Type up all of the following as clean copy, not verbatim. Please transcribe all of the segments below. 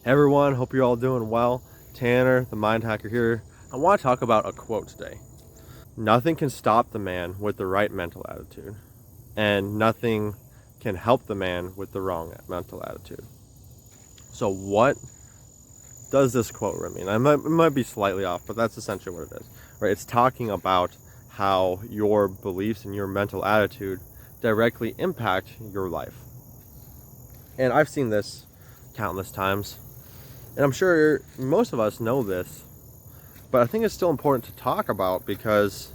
Everyone, hope you're all doing well. Tanner, the Mind Hacker here. I want to talk about a quote today. Nothing can stop the man with the right mental attitude, and nothing can help the man with the wrong mental attitude. So what does this quote mean? It might be slightly off, but that's essentially what it is. Right? It's talking about how your beliefs and your mental attitude directly impact your life. And I've seen this countless times. And I'm sure most of us know this, but I think it's still important to talk about because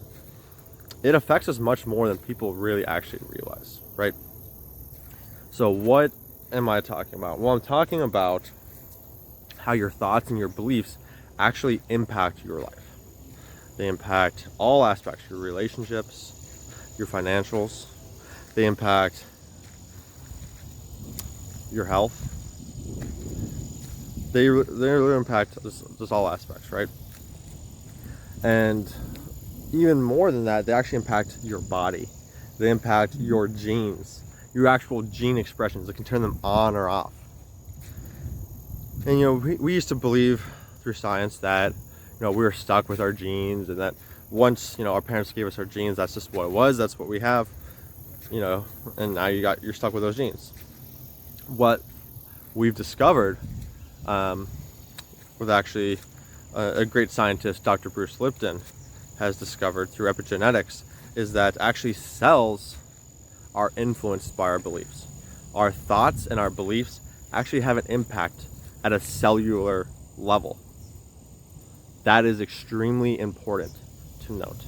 it affects us much more than people really actually realize, right? So what am I talking about? Well, I'm talking about how your thoughts and your beliefs actually impact your life. They impact all aspects, your relationships, your financials. They impact your health. They really impact just all aspects, right? And even more than that, they actually impact your body. They impact your genes, your actual gene expressions. They can turn them on or off. And we used to believe through science that we were stuck with our genes, and that once our parents gave us our genes, that's just what it was. That's what we have. And now you're stuck with those genes. What we've discovered with actually a great scientist, Dr. Bruce Lipton, has discovered through epigenetics is that actually cells are influenced by our beliefs. Our thoughts and our beliefs actually have an impact at a cellular level. That is extremely important to note,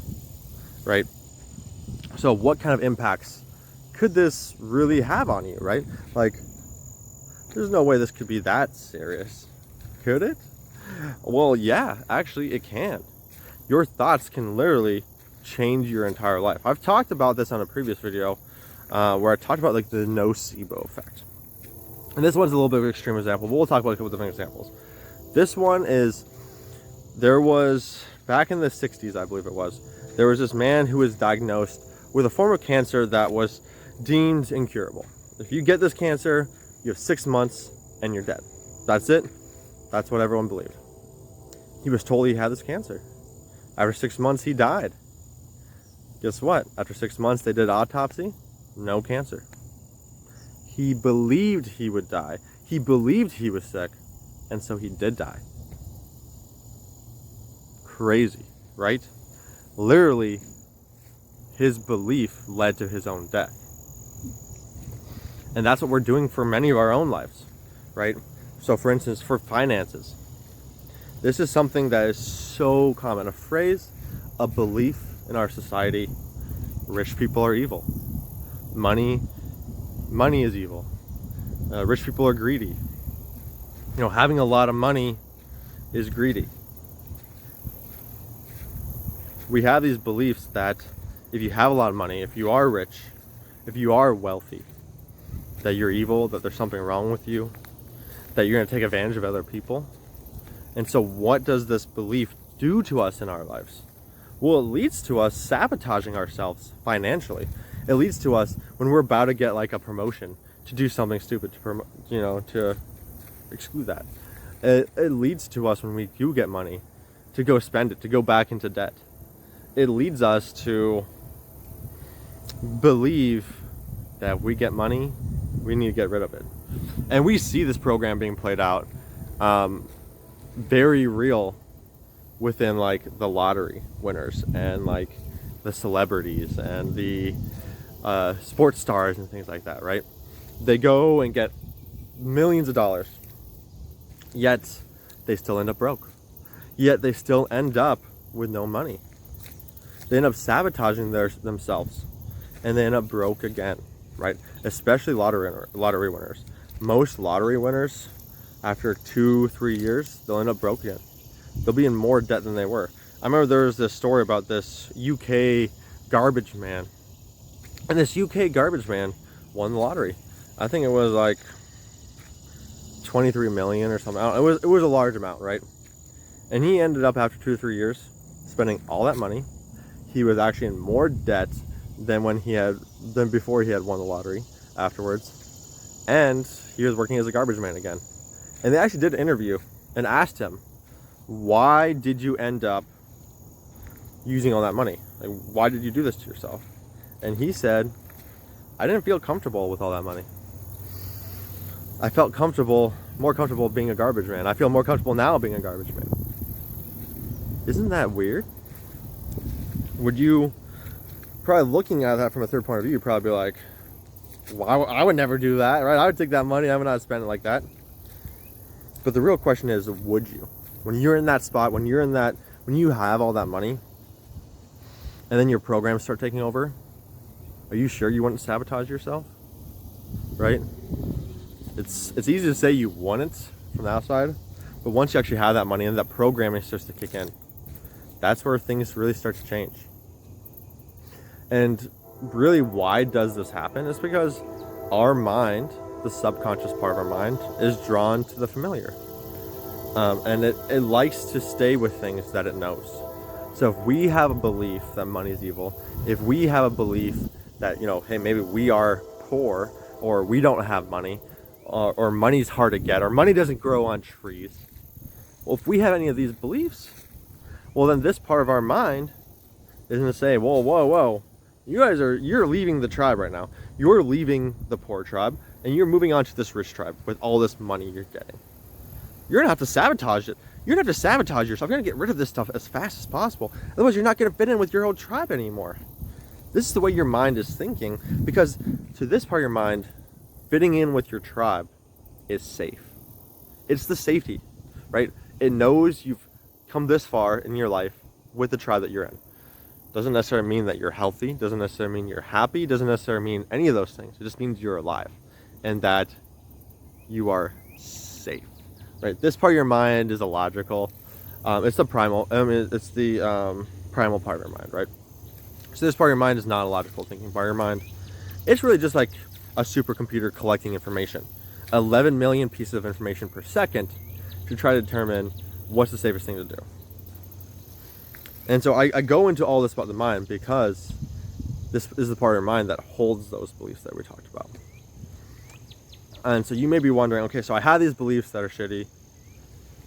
right? So what kind of impacts could this really have on you, right? Like, there's no way this could be that serious. Could it? Well, yeah, actually it can. Your thoughts can literally change your entire life. I've talked about this on a previous video where I talked about like the nocebo effect. And this one's a little bit of an extreme example, but we'll talk about a couple different examples. This one is, there was, back in the 60s, I believe it was, there was this man who was diagnosed with a form of cancer that was deemed incurable. If you get this cancer, you have 6 months and you're dead. That's it. That's what everyone believed. He was told he had this cancer. After 6 months, he died. Guess what? After 6 months, they did an autopsy. No cancer. He believed he would die. He believed he was sick, and so he did die. Crazy, right? Literally, his belief led to his own death. And that's what we're doing for many of our own lives, right? So for instance, for finances, this is something that is so common. A phrase, a belief in our society: rich people are evil. Money is evil. Rich people are greedy. Having a lot of money is greedy. We have these beliefs that if you have a lot of money, if you are rich, if you are wealthy, that you're evil, that there's something wrong with you, that you're going to take advantage of other people. And so what does this belief do to us in our lives? Well, it leads to us sabotaging ourselves financially. It leads to us, when we're about to get like a promotion, to do something stupid to exclude that. It leads to us, when we do get money, to go spend it, to go back into debt. It leads us to believe that if we get money, we need to get rid of it. And we see this program being played out very real within like the lottery winners and like the celebrities and the sports stars and things like that, right? They go and get millions of dollars, yet they still end up broke. Yet they still end up with no money. They end up sabotaging themselves, and they end up broke again, right? Especially lottery winners. Most lottery winners, after 2-3 years, they'll end up broke again. They'll be in more debt than they were. I remember there was this story about this UK garbage man, and this UK garbage man won the lottery. I think it was like 23 million or something. It was a large amount, right? And he ended up, after 2 or 3 years, spending all that money. He was actually in more debt than before he had won the lottery afterwards. And he was working as a garbage man again. And they actually did an interview and asked him, why did you end up using all that money? Like, why did you do this to yourself? And he said, I didn't feel comfortable with all that money. I felt more comfortable being a garbage man. I feel more comfortable now being a garbage man. Isn't that weird? Would you, probably looking at that from a third point of view, you'd probably be like, well, I would never do that, right? I would take that money, I would not spend it like that. But the real question is, would you? When you're in that spot, when you have all that money, and then your programs start taking over, are you sure you wouldn't sabotage yourself? Right? It's easy to say you wouldn't from the outside, but once you actually have that money and that programming starts to kick in, that's where things really start to change. And really, why does this happen? It's because our mind, the subconscious part of our mind, is drawn to the familiar. And it likes to stay with things that it knows. So if we have a belief that money is evil, if we have a belief that, hey, maybe we are poor, or we don't have money, or money's hard to get, or money doesn't grow on trees. Well, if we have any of these beliefs, well, then this part of our mind is going to say, whoa, you're leaving the tribe right now. You're leaving the poor tribe, and you're moving on to this rich tribe with all this money you're getting. You're going to have to sabotage it. You're going to have to sabotage yourself. You're going to get rid of this stuff as fast as possible. Otherwise, you're not going to fit in with your old tribe anymore. This is the way your mind is thinking, because to this part of your mind, fitting in with your tribe is safe. It's the safety, right? It knows you've come this far in your life with the tribe that you're in. Doesn't necessarily mean that you're healthy, doesn't necessarily mean you're happy, doesn't necessarily mean any of those things. It just means you're alive and that you are safe, right? This part of your mind is illogical. It's the primal, it's the primal part of your mind, right? So this part of your mind is not a logical thinking part of your mind. It's really just like a supercomputer collecting information. 11 million pieces of information per second to try to determine what's the safest thing to do. And so I go into all this about the mind because this is the part of your mind that holds those beliefs that we talked about. And so you may be wondering, okay, so I have these beliefs that are shitty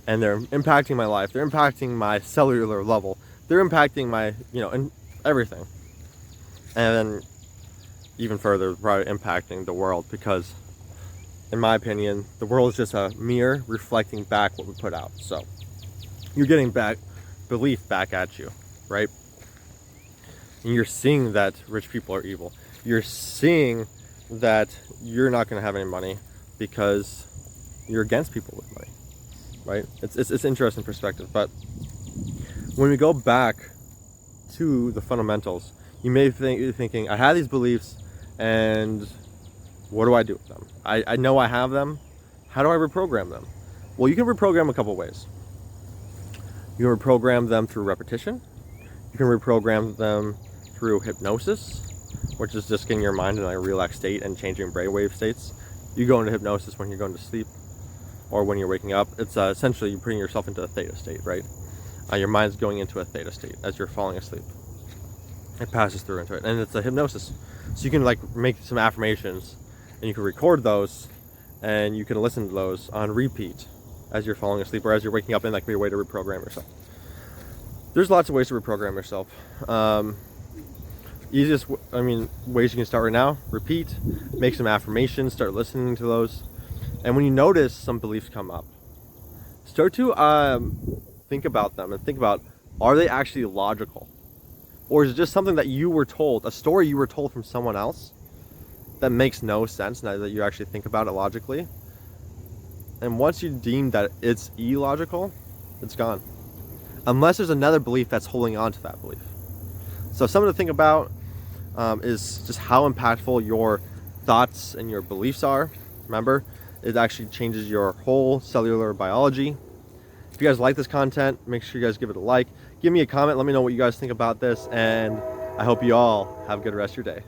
and they're impacting my life. They're impacting my cellular level. They're impacting my, and everything. And then even further, probably impacting the world, because in my opinion, the world is just a mirror reflecting back what we put out. So you're getting back belief back at you, right? And you're seeing that rich people are evil. You're seeing that you're not going to have any money because you're against people with money, right? It's interesting perspective. But when we go back to the fundamentals, you may be thinking, I have these beliefs, and what do I do with them? I know I have them. How do I reprogram them? Well, you can reprogram a couple ways. You can reprogram them through repetition. You can reprogram them through hypnosis, which is just getting your mind in a relaxed state and changing brainwave states. You go into hypnosis when you're going to sleep or when you're waking up. It's essentially you're putting yourself into a theta state, right? Your mind's going into a theta state as you're falling asleep. It passes through into it, and it's a hypnosis. So you can make some affirmations, and you can record those, and you can listen to those on repeat as you're falling asleep or as you're waking up, and that can be a way to reprogram yourself. There's lots of ways to reprogram yourself. Easiest, ways you can start right now: repeat, make some affirmations, start listening to those, and when you notice some beliefs come up, start to think about them and think about, are they actually logical? Or is it just something that you were told, a story you were told from someone else that makes no sense now that you actually think about it logically? And once you deem that it's illogical, it's gone. Unless there's another belief that's holding on to that belief. So something to think about is just how impactful your thoughts and your beliefs are. Remember, it actually changes your whole cellular biology. If you guys like this content, make sure you guys give it a like. Give me a comment, let me know what you guys think about this, and I hope you all have a good rest of your day.